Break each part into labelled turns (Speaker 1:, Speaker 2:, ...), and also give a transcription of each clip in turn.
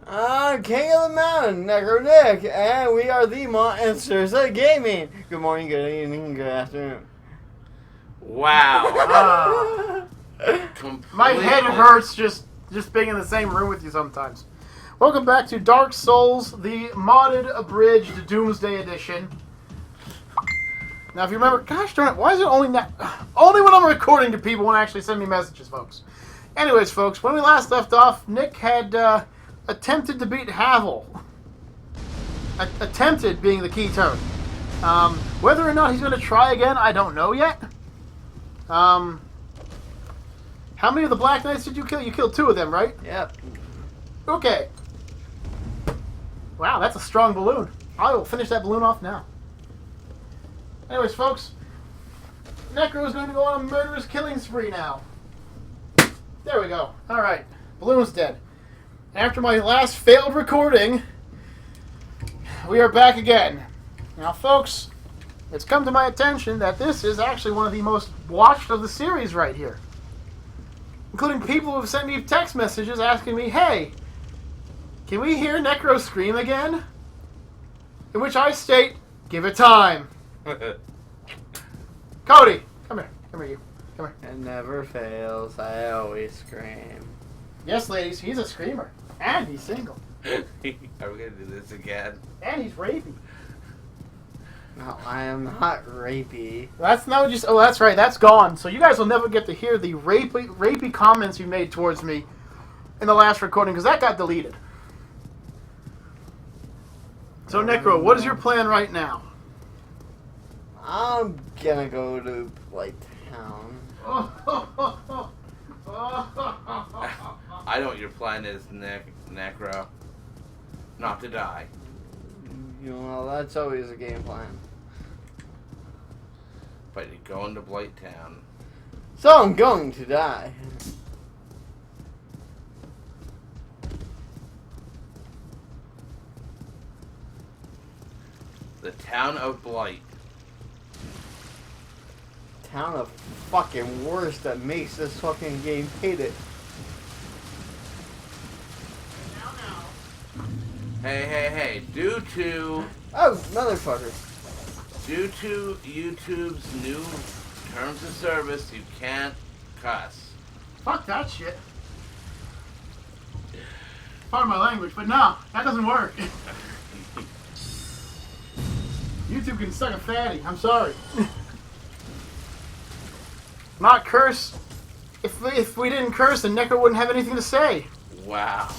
Speaker 1: I'm King of the Mountain, Necro Nick, and we are the Monsters of Gaming. Good morning, good evening, good afternoon.
Speaker 2: Wow.
Speaker 3: My head hurts just being in the same room with you sometimes. Welcome back to Dark Souls, the modded, abridged Doomsday Edition. Now, if you remember, gosh darn it, why is it only when I'm recording do people want to actually send me messages, folks? Anyways, folks, when we last left off, Nick had attempted to beat Havel. Attempted being the key term. Whether or not he's going to try again, I don't know yet. How many of the Black Knights did you kill? You killed 2 of them, right?
Speaker 1: Yep.
Speaker 3: Okay. Wow, that's a strong balloon. I will finish that balloon off now. Anyways, folks, Necro is going to go on a murderous killing spree now. There we go. Alright, balloon's dead. After my last failed recording, we are back again. Now, folks, it's come to my attention that this is actually one of the most watched of the series right here. Including people who have sent me text messages asking me, hey, can we hear Necro scream again? In which I state, give it time. Cody, come here. Come here, you. Come here.
Speaker 1: It never fails. I always scream.
Speaker 3: Yes, ladies, he's a screamer. And he's single.
Speaker 2: Are we going to do this again?
Speaker 3: And he's rapey.
Speaker 1: No, I am not rapey.
Speaker 3: That's not just. Oh, that's right. That's gone. So you guys will never get to hear the rapey comments you made towards me in the last recording because that got deleted. So Necro, what is your plan right now?
Speaker 1: I'm gonna go to Blight-town.
Speaker 2: I know what your plan is, Necro. Not to die.
Speaker 1: You know, that's always a game plan.
Speaker 2: But you're going to Blight-town.
Speaker 1: So I'm going to die.
Speaker 2: The town of Blight.
Speaker 1: Town of fucking worst that makes this fucking game hate it.
Speaker 2: Hey. Due to
Speaker 1: Oh, motherfucker.
Speaker 2: Due to YouTube's new terms of service, you can't cuss.
Speaker 3: Fuck that shit. Pardon my language, but no, that doesn't work. YouTube can suck a fatty. I'm sorry. Not curse. If we didn't curse, then Necro wouldn't have anything to say.
Speaker 2: Wow.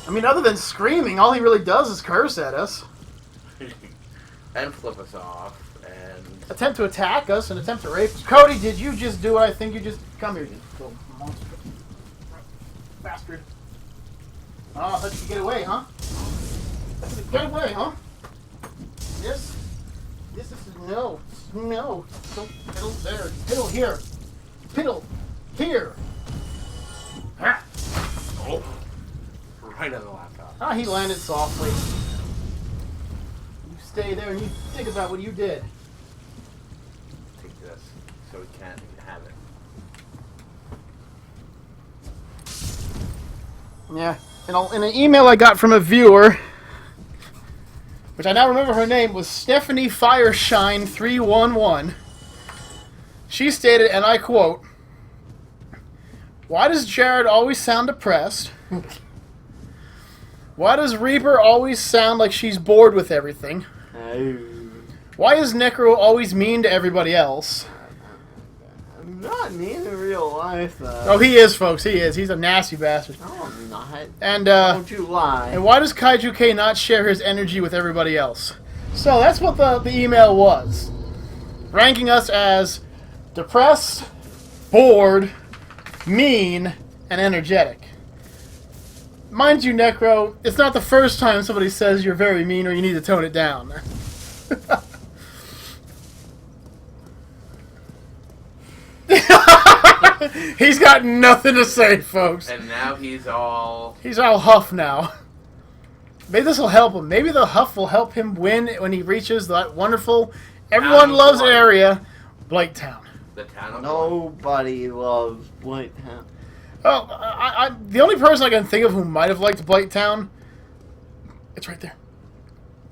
Speaker 3: I mean, other than screaming, all he really does is curse at us.
Speaker 2: And flip us off, and
Speaker 3: Attempt to attack us and attempt to rape us. Cody, did you just do what I think you just... Come here, you little monster. Bastard. Oh, I thought you could get away, huh? Get away, huh? This is... No. Don't piddle there. Piddle here. Piddle here. Ah.
Speaker 2: oh, right on the laptop.
Speaker 3: Ah, he landed softly. You stay there and you think about what you did.
Speaker 2: Take this, so we can't have it.
Speaker 3: Yeah. In an email I got from a viewer, which I now remember her name was Stephanie Fireshine 311. She stated, and I quote, "Why does Jared always sound depressed? Why does Reaper always sound like she's bored with everything? Why is Necro always mean to everybody else?"
Speaker 1: I'm not mean in real life, though.
Speaker 3: Oh, he is, folks. He is. He's a nasty bastard.
Speaker 1: No, I'm not.
Speaker 3: And
Speaker 1: Don't you lie.
Speaker 3: And why does KaijuK not share his energy with everybody else? So that's what the email was. Ranking us as depressed, bored, mean, and energetic. Mind you, Necro, it's not the first time somebody says you're very mean or you need to tone it down. He's got nothing to say, folks.
Speaker 2: And now he's all
Speaker 3: huff now. Maybe this will help him. Maybe the huff will help him win when he reaches that wonderful, everyone loves area, Blight-town.
Speaker 2: The town of
Speaker 1: Nobody loves Blight-town.
Speaker 3: Oh, the only person I can think of who might have liked Blight-town, it's right there,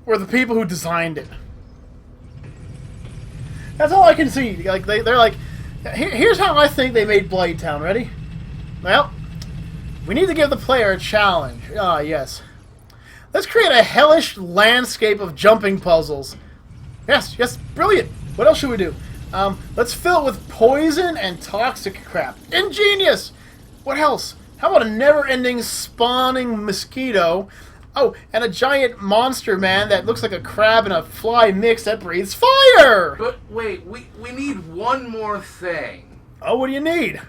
Speaker 3: were the people who designed it. That's all I can see. Like they're like, here's how I think they made Blight-town. Ready? Well, we need to give the player a challenge. Ah, yes. Let's create a hellish landscape of jumping puzzles. Yes, brilliant. What else should we do? Let's fill it with poison and toxic crap. Ingenious! What else? How about a never-ending spawning mosquito? Oh, and a giant monster man that looks like a crab and a fly mix that breathes fire!
Speaker 2: But wait, we need one more thing.
Speaker 3: Oh, what do you need?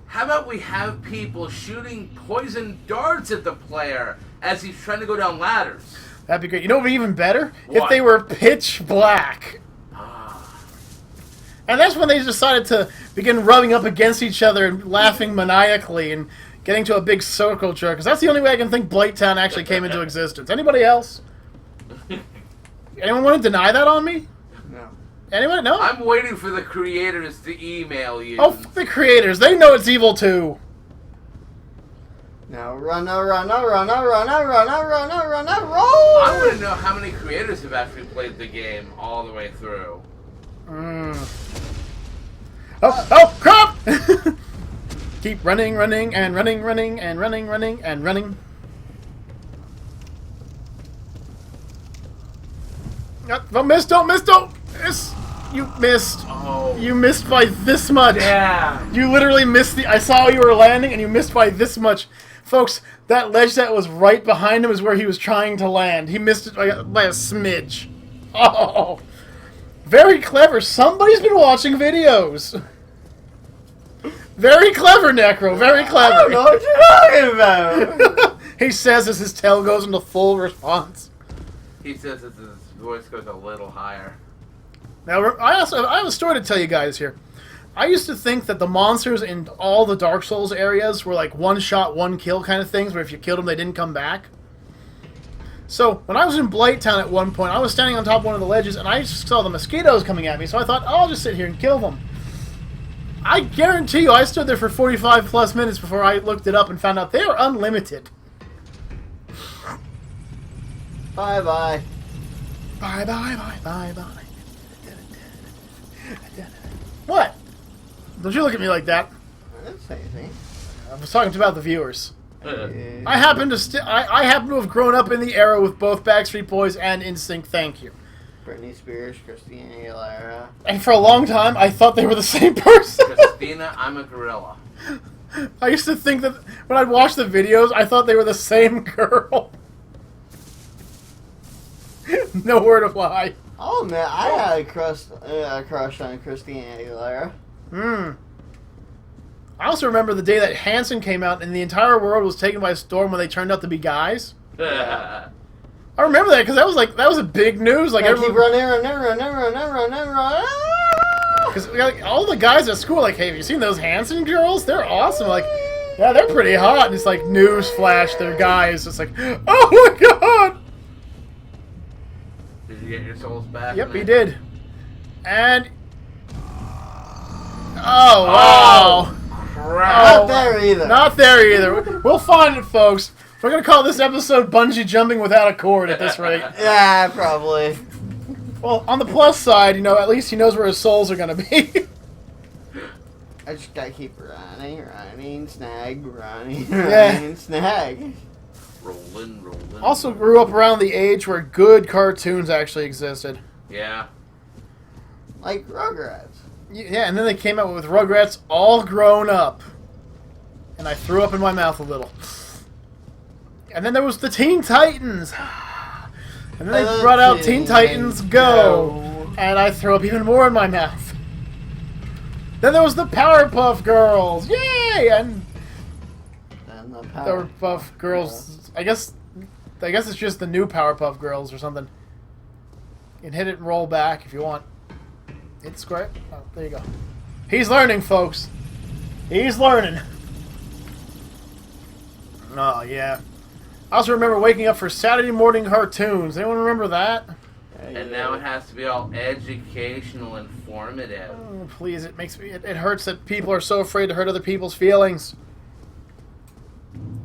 Speaker 2: How about we have people shooting poison darts at the player as he's trying to go down ladders?
Speaker 3: That'd be great. You know what would be even better? If
Speaker 2: What?
Speaker 3: they were pitch black.
Speaker 2: Ah.
Speaker 3: And that's when they decided to begin rubbing up against each other and laughing maniacally and getting to a big circle jerk. Because that's the only way I can think Blight-town actually came into existence. Anybody else? Anyone want to deny that on me?
Speaker 1: No.
Speaker 3: Anyone? No?
Speaker 2: I'm waiting for the creators to email you.
Speaker 3: Oh, f the creators. They know it's evil too.
Speaker 1: Now run, roll!
Speaker 2: I want to know how many creators have actually played the game all the way through.
Speaker 3: Oh, crap! Keep running and running and running. Don't miss! Miss! You missed.
Speaker 2: Oh.
Speaker 3: You missed by this much.
Speaker 2: Yeah.
Speaker 3: You literally missed I saw you were landing and you missed by this much. Folks, that ledge that was right behind him is where he was trying to land. He missed it by a smidge. Oh. Very clever. Somebody's been watching videos. Very clever, Necro. Very clever.
Speaker 1: I don't know what you're talking about.
Speaker 3: He says as his tail goes into full response.
Speaker 2: He says as his voice goes a little higher.
Speaker 3: Now, I have a story to tell you guys here. I used to think that the monsters in all the Dark Souls areas were like one shot, one kill kind of things, where if you killed them, they didn't come back. So, when I was in Blight-town at one point, I was standing on top of one of the ledges, and I saw the mosquitoes coming at me, so I thought, oh, I'll just sit here and kill them. I guarantee you, I stood there for 45 plus minutes before I looked it up and found out they are unlimited.
Speaker 1: Bye-bye.
Speaker 3: Bye. What? Don't you look at me like that.
Speaker 1: I didn't say anything.
Speaker 3: I was talking about the viewers.
Speaker 1: Yeah.
Speaker 3: I happen to have grown up in the era with both Backstreet Boys and NSYNC. Thank you.
Speaker 1: Britney Spears, Christina Aguilera.
Speaker 3: And for a long time, I thought they were the same person.
Speaker 2: Christina, I'm a gorilla.
Speaker 3: I used to think that when I'd watch the videos, I thought they were the same girl. No word of lie.
Speaker 1: Oh man, I had a crush on Christina Aguilera.
Speaker 3: I also remember the day that Hanson came out and the entire world was taken by storm when they turned out to be guys.
Speaker 1: Yeah.
Speaker 3: I remember that because that was a big news. Like
Speaker 1: I keep
Speaker 3: everyone,
Speaker 1: running.
Speaker 3: because all the guys at school were like, hey, have you seen those Hanson girls? They're awesome. Like, yeah, they're pretty hot. And it's like news flash, they're guys. It's like, oh my god.
Speaker 2: Did you get your souls back?
Speaker 3: Yep, he did. And oh wow.
Speaker 1: Not there either.
Speaker 3: Not there either. We'll find it, folks. We're going to call this episode Bungee Jumping Without a Cord at this rate.
Speaker 1: Yeah, probably.
Speaker 3: Well, on the plus side, at least he knows where his souls are going to be.
Speaker 1: I just gotta keep running, snag,
Speaker 3: Yeah.
Speaker 1: snag.
Speaker 2: Rolling.
Speaker 3: Also grew up around the age where good cartoons actually existed.
Speaker 2: Yeah.
Speaker 1: Like Rugrats.
Speaker 3: Yeah, and then they came out with Rugrats all grown up. And I threw up in my mouth a little. And then there was the Teen Titans. And then they brought out Teen Titans Go. And I threw up even more in my mouth. Then there was the Powerpuff Girls. Yay! And
Speaker 1: And the
Speaker 3: Powerpuff Girls. I guess it's just the new Powerpuff Girls or something. You can hit it and roll back if you want. Hit square. Oh, there you go. He's learning, folks. He's learning. Oh, yeah. I also remember waking up for Saturday morning cartoons. Anyone remember that?
Speaker 2: And now it has to be all educational, informative.
Speaker 3: Oh, please, it makes me. It hurts that people are so afraid to hurt other people's feelings.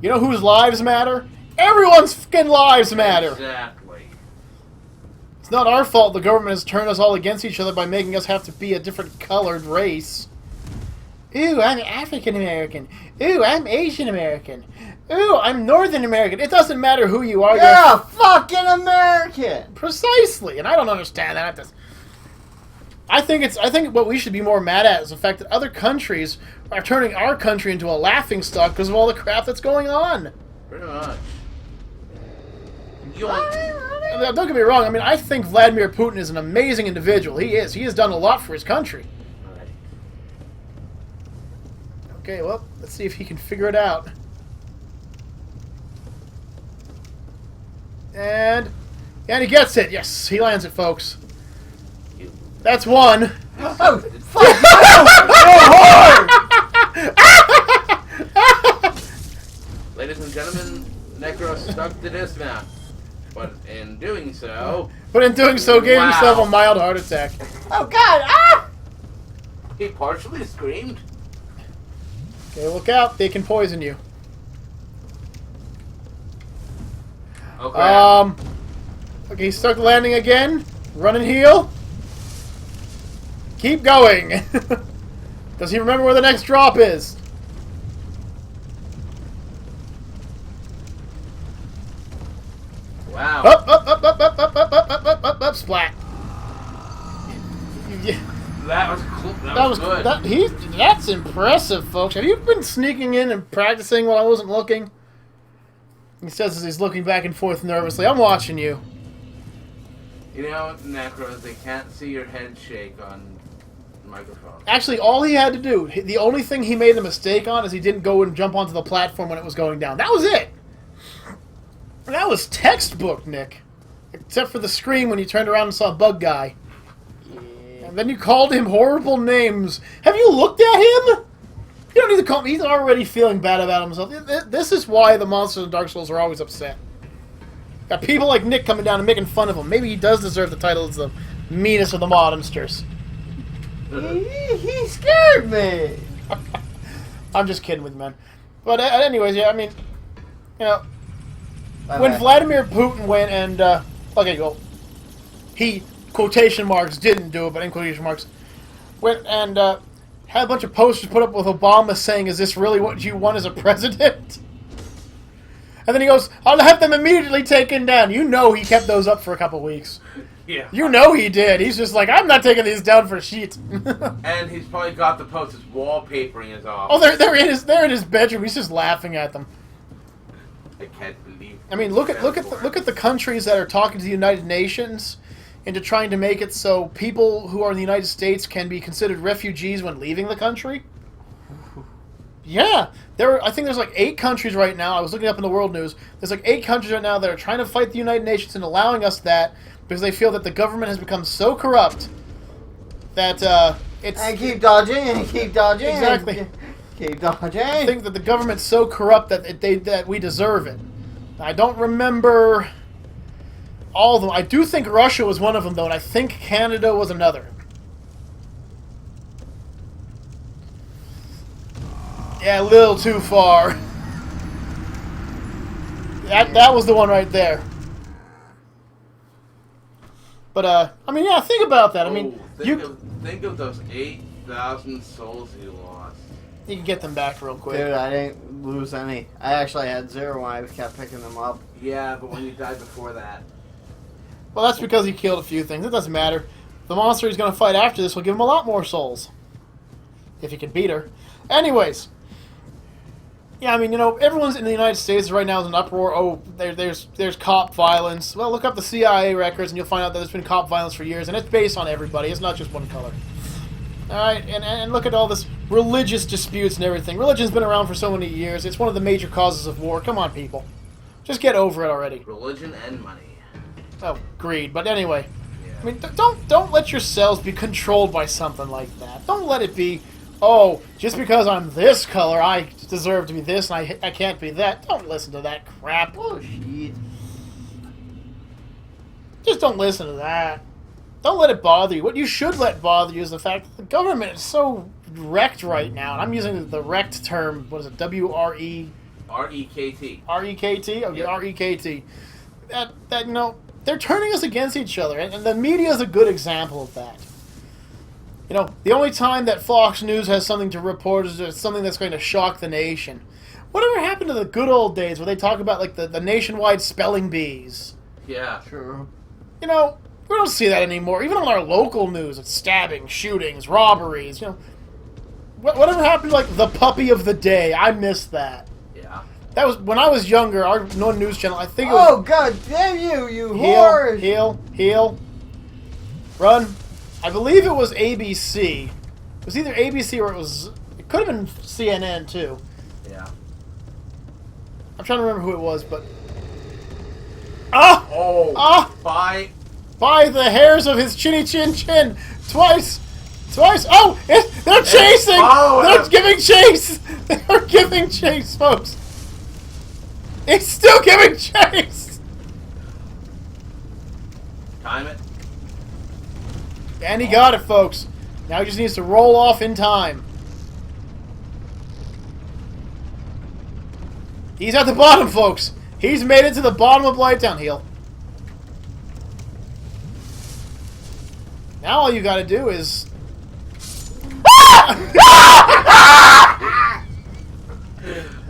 Speaker 3: You know whose lives matter? Everyone's fucking lives matter.
Speaker 2: Exactly.
Speaker 3: It's not our fault the government has turned us all against each other by making us have to be a different colored race. Ooh, I'm African American. Ooh, I'm Asian American. Ooh, I'm Northern American. It doesn't matter who you are.
Speaker 1: You're a fucking American.
Speaker 3: Precisely, and I don't understand that. I think what we should be more mad at is the fact that other countries are turning our country into a laughingstock because of all the crap that's going on.
Speaker 2: Pretty much.
Speaker 3: Don't get me wrong. I mean, I think Vladimir Putin is an amazing individual. He is. He has done a lot for his country. Okay, well, let's see if he can figure it out. And he gets it. Yes, he lands it, folks. That's one.
Speaker 1: Oh, fuck you!
Speaker 2: Hard! Ladies and gentlemen, Necro stuck to dismount. But in doing so...
Speaker 3: gave himself a mild heart attack.
Speaker 1: Oh, God! Ah!
Speaker 2: He partially screamed.
Speaker 3: Okay, look out. They can poison you.
Speaker 2: Okay.
Speaker 3: Okay, he's stuck landing again. Run and heal. Keep going. Does he remember where the next drop is?
Speaker 2: Wow.
Speaker 3: Up, splat. Yeah.
Speaker 2: That was good.
Speaker 3: That's impressive, folks. Have you been sneaking in and practicing while I wasn't looking? He says as he's looking back and forth nervously. I'm watching you.
Speaker 2: You know, Necro, they can't see your head shake on the microphone.
Speaker 3: Actually, all he had to do, the only thing he made a mistake on is he didn't go and jump onto the platform when it was going down. That was it. That was textbook, Nick. Except for the scream when you turned around and saw Bug Guy. Yeah. And then you called him horrible names. Have you looked at him? You don't need to call him. He's already feeling bad about himself. This is why the monsters in Dark Souls are always upset. Got people like Nick coming down and making fun of him. Maybe he does deserve the title as the meanest of the Modensters.
Speaker 1: He scared me.
Speaker 3: I'm just kidding with you, man. But anyways, yeah, I mean, you know, when Vladimir Putin went and, okay, well, he, quotation marks, didn't do it, but in quotation marks, went and had a bunch of posters put up with Obama saying, is this really what you want as a president? And then he goes, I'll have them immediately taken down. You know he kept those up for a couple weeks.
Speaker 2: Yeah.
Speaker 3: You know he did. He's just like, I'm not taking these down for shit.
Speaker 2: And he's probably got the posters wallpapering his office.
Speaker 3: Oh, they're in his bedroom. He's just laughing at them.
Speaker 2: I can't believe.
Speaker 3: I mean, look at the countries that are talking to the United Nations into trying to make it so people who are in the United States can be considered refugees when leaving the country. Yeah, I think there's like 8 countries right now. I was looking up in the world news. There's like 8 countries right now that are trying to fight the United Nations and allowing us that because they feel that the government has become so corrupt that it's...
Speaker 1: And keep dodging, and keep dodging.
Speaker 3: Exactly.
Speaker 1: Keep dodging.
Speaker 3: I think that the government's so corrupt that we deserve it. I don't remember all of them. I do think Russia was one of them, though, and I think Canada was another. Yeah, a little too far. That was the one right there. But, I mean, yeah, think about that. I mean,
Speaker 2: think of those 8,000 souls you lost.
Speaker 3: You can get them back real quick.
Speaker 1: Dude, I didn't lose any. I actually had 0 when I kept picking them up.
Speaker 2: Yeah, but when you died before that.
Speaker 3: Well, that's because he killed a few things. It doesn't matter. The monster he's going to fight after this will give him a lot more souls. If he can beat her. Anyways. Yeah, I mean, you know, everyone's in the United States right now is an uproar. Oh, there's cop violence. Well, look up the CIA records and you'll find out that there's been cop violence for years, and it's based on everybody. It's not just one color. All right, and look at all this religious disputes and everything. Religion's been around for so many years. It's one of the major causes of war. Come on, people. Just get over it already.
Speaker 2: Religion and money.
Speaker 3: Oh, greed. But anyway,
Speaker 2: Yeah.
Speaker 3: I mean, don't let yourselves be controlled by something like that. Don't let it be, oh, just because I'm this color, I deserve to be this, and I can't be that. Don't listen to that crap.
Speaker 1: Oh, shit.
Speaker 3: Just don't listen to that. Don't let it bother you. What you should let bother you is the fact that the government is so wrecked right now. And I'm using the wrecked term. What is it? W-R-E...
Speaker 2: R-E-K-T.
Speaker 3: R-E-K-T? Okay,
Speaker 2: Yep.
Speaker 3: R-E-K-T. That, you know, they're turning us against each other. And the media is a good example of that. You know, the only time that Fox News has something to report is something that's going to shock the nation. Whatever happened to the good old days where they talk about, like, the nationwide spelling bees?
Speaker 2: Yeah.
Speaker 1: True.
Speaker 3: You know, we don't see that anymore. Even on our local news, it's stabbings, shootings, robberies, you know. Whatever happened to, like, the puppy of the day? I missed that.
Speaker 2: Yeah.
Speaker 3: That was, when I was younger, our no news channel, I think it was...
Speaker 1: Oh, god damn you whore!
Speaker 3: Heal. Run. I believe it was ABC. It was either ABC or it could have been CNN, too.
Speaker 2: Yeah.
Speaker 3: I'm trying to remember who it was, but... Ah!
Speaker 2: Oh.
Speaker 3: Ah! By the hairs of his chinny chin chin! Twice! Oh! They're chasing! They're giving chase! They're giving chase, folks! It's still giving chase!
Speaker 2: Time it.
Speaker 3: And he got it, folks. Now he just needs to roll off in time. He's at the bottom, folks. He's made it to the bottom of Blight-town. Heal. Now all you gotta do is...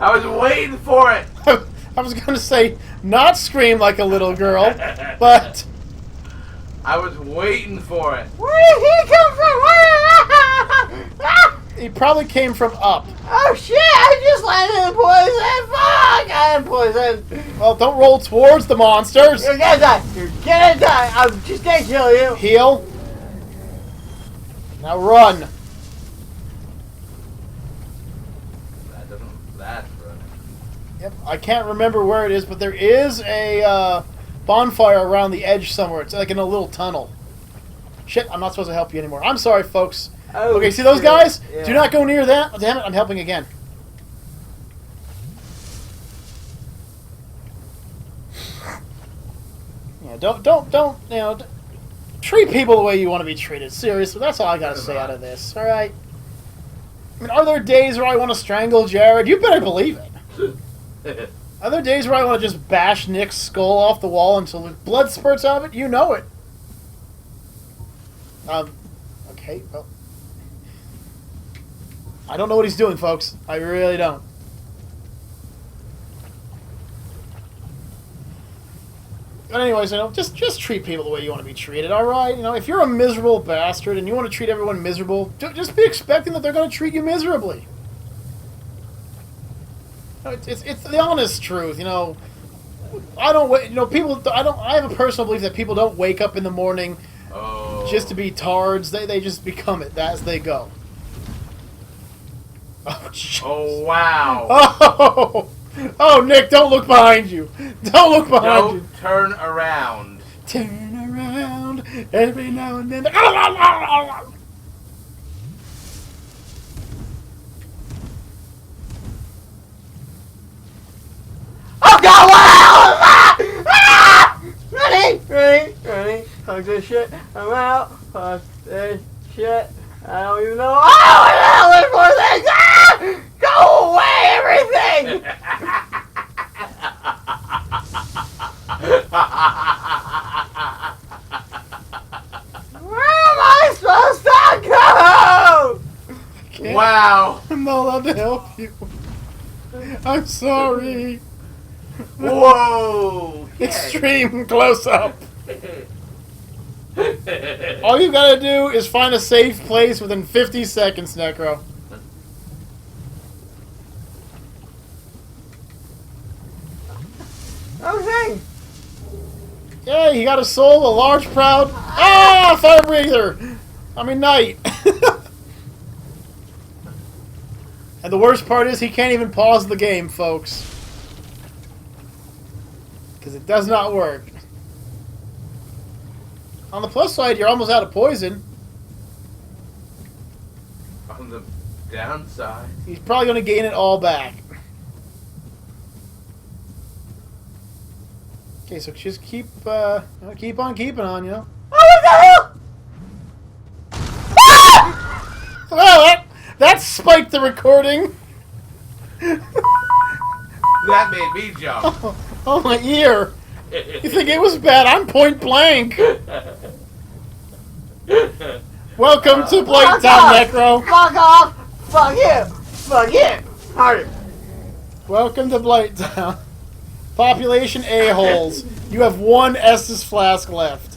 Speaker 2: I was waiting for it.
Speaker 3: I was gonna say, not scream like a little girl, but...
Speaker 2: I was waiting for it.
Speaker 1: Where did he come from?
Speaker 3: He probably came from up.
Speaker 1: Oh shit, I just landed in poison! Fuck! I am poisoned!
Speaker 3: Well, don't roll towards the monsters.
Speaker 1: You're gonna die! You're gonna die! I'm just gonna kill you!
Speaker 3: Heal. Now run.
Speaker 2: That's running.
Speaker 3: Yep, I can't remember where it is, but there is a bonfire around the edge somewhere. It's like in a little tunnel. Shit, I'm not supposed to help you anymore. I'm sorry, folks.
Speaker 1: Oh,
Speaker 3: okay, see those
Speaker 1: shit.
Speaker 3: guys?
Speaker 1: Yeah.
Speaker 3: Do not go near that. Oh, damn it, I'm helping again. Yeah, don't, you know, treat people the way you want to be treated. Seriously, that's all I gotta say out of this, alright? I mean, are there days where I want to strangle Jared? You better believe it. Are there days where I want to just bash Nick's skull off the wall until the blood spurts out of it? You know it. Okay, well... I don't know what he's doing, folks. I really don't. But anyways, you know, just treat people the way you want to be treated, alright? You know, if you're a miserable bastard and you want to treat everyone miserable, just be expecting that they're going to treat you miserably. You know, it's the honest truth, you know. I don't wait, you know, I have a personal belief that people don't wake up in the morning just to be tards. They just become it as they go. Oh, jeez.
Speaker 2: Oh, wow.
Speaker 3: Oh, Nick, don't look behind you. Don't look behind you.
Speaker 2: Don't turn around.
Speaker 3: Turn around every now and then.
Speaker 1: Oh god, wow! Ready? Fuck this shit. I'm out. Fuck this shit. I don't even know. Oh, no, there's more things! Ah! Go away, everything! Where am I supposed to go?
Speaker 2: Wow.
Speaker 3: I'm not allowed to help you. I'm sorry.
Speaker 2: Whoa.
Speaker 3: Extreme close up. All you gotta do is find a safe place within 50 seconds, Necro.
Speaker 1: Okay.
Speaker 3: Yay, he got a soul, a large, proud... Ah, fire breather! I mean, knight. And the worst part is he can't even pause the game, folks. Because it does not work. On the plus side, you're almost out of poison.
Speaker 2: On the downside.
Speaker 3: He's probably going to gain it all back. Okay, so just keep on keeping on, you know.
Speaker 1: Oh, what the hell?
Speaker 3: Well, that spiked the recording.
Speaker 2: That made me jump.
Speaker 3: Oh, my ear. You think it was bad? I'm point blank. Welcome to Blight-town, Necro.
Speaker 1: Fuck off! Fuck you! Fuck you! Harder!
Speaker 3: Welcome to Blight-town. Population a-holes. You have one Estus flask left.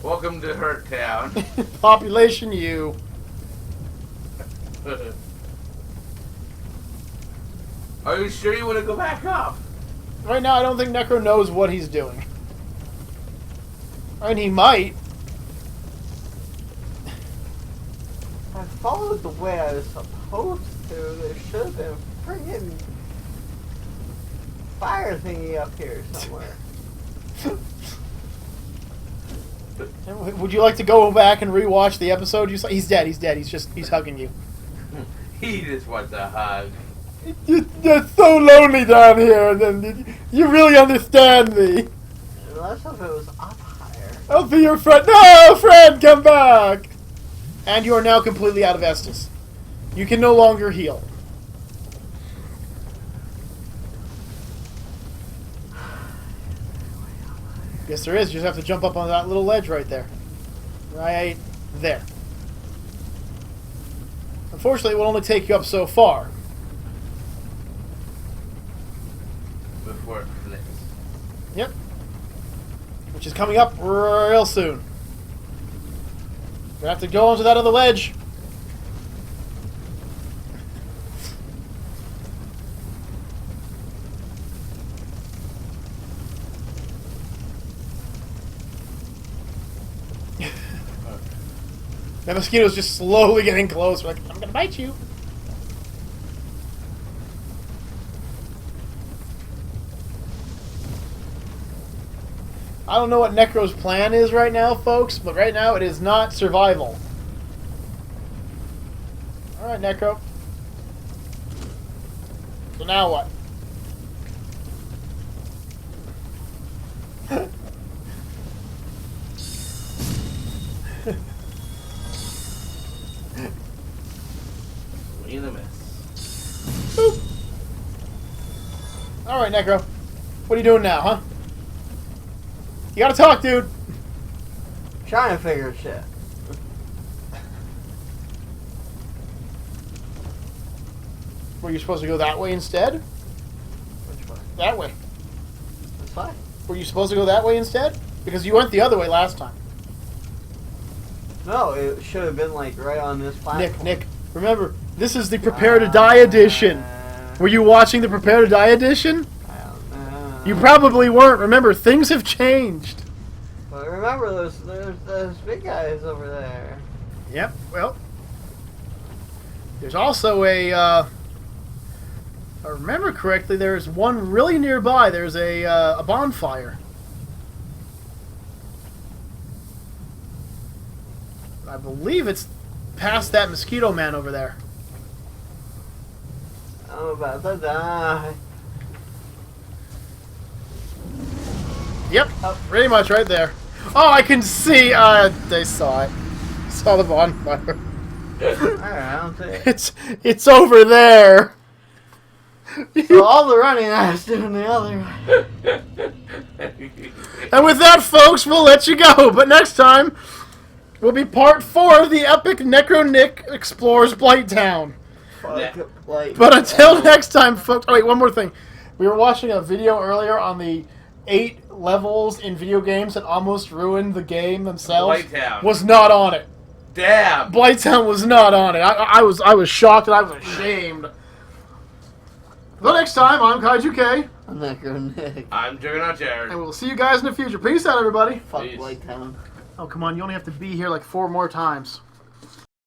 Speaker 2: Welcome to Hurt Town.
Speaker 3: Population U.
Speaker 2: Are you sure you want to go back up?
Speaker 3: Right now, I don't think Necro knows what he's doing. I mean, he might.
Speaker 1: I followed the way I was supposed to. There should have been a friggin' fire thingy up here somewhere.
Speaker 3: Would you like to go back and rewatch the episode? He's dead. He's dead. He's hugging you.
Speaker 2: He just wants a hug.
Speaker 3: You're so lonely down here, and then you really understand me.
Speaker 1: Unless if it was up higher.
Speaker 3: I'll be your friend. No, friend, come back. And you are now completely out of Estus. You can no longer heal. Yes, there is. You just have to jump up on that little ledge right there. Right there. Unfortunately, it will only take you up so far.
Speaker 2: Before it flips.
Speaker 3: Yep. Which is coming up real soon. We have to go onto that other ledge. That mosquito's just slowly getting close. We're like, I'm gonna bite you. I don't know what Necro's plan is right now, folks, but right now it is not survival. Alright, Necro. So now what?
Speaker 2: Swing and a miss.
Speaker 3: Boop. Alright, Necro. What are you doing now, huh? You gotta talk, dude.
Speaker 1: Trying to figure shit.
Speaker 3: Were you supposed to go that way instead?
Speaker 1: Which way?
Speaker 3: That way.
Speaker 1: This way?
Speaker 3: Were you supposed to go that way instead? Because you went the other way last time.
Speaker 1: No, it should have been like right on this platform.
Speaker 3: Nick, remember, this is the Prepare to Die edition. Were you watching the Prepare to Die edition?
Speaker 1: I don't know.
Speaker 3: You probably weren't. Remember, things have changed.
Speaker 1: But remember, there's those big guys over there.
Speaker 3: Yep, well. There's also a, if I remember correctly, there's one really nearby. There's a bonfire. I believe it's past that mosquito man over there.
Speaker 1: I'm about to die.
Speaker 3: Yep, pretty much right there. Oh, I can see. They saw it. Saw the bonfire.
Speaker 1: I don't see it.
Speaker 3: It's over there.
Speaker 1: So all the running I was doing the other way.
Speaker 3: And with that, folks, we'll let you go. But next time will be part 4 of the epic Necro Nick explores Blight-town. But until next time, folks. Oh wait, one more thing. We were watching a video earlier on the 8 levels in video games that almost ruined the game themselves.
Speaker 2: Blight-town.
Speaker 3: Was not on it.
Speaker 2: Damn.
Speaker 3: Blight-town was not on it. I was shocked and I was ashamed. But next time, I'm KaijuK.
Speaker 1: I'm Necro Nick.
Speaker 2: I'm Juggernaut Jared.
Speaker 3: And we'll see you guys in the future. Peace out, everybody.
Speaker 1: Fuck
Speaker 2: Peace.
Speaker 1: Blight-town.
Speaker 3: Oh, come on. You only have to be here like 4 more times.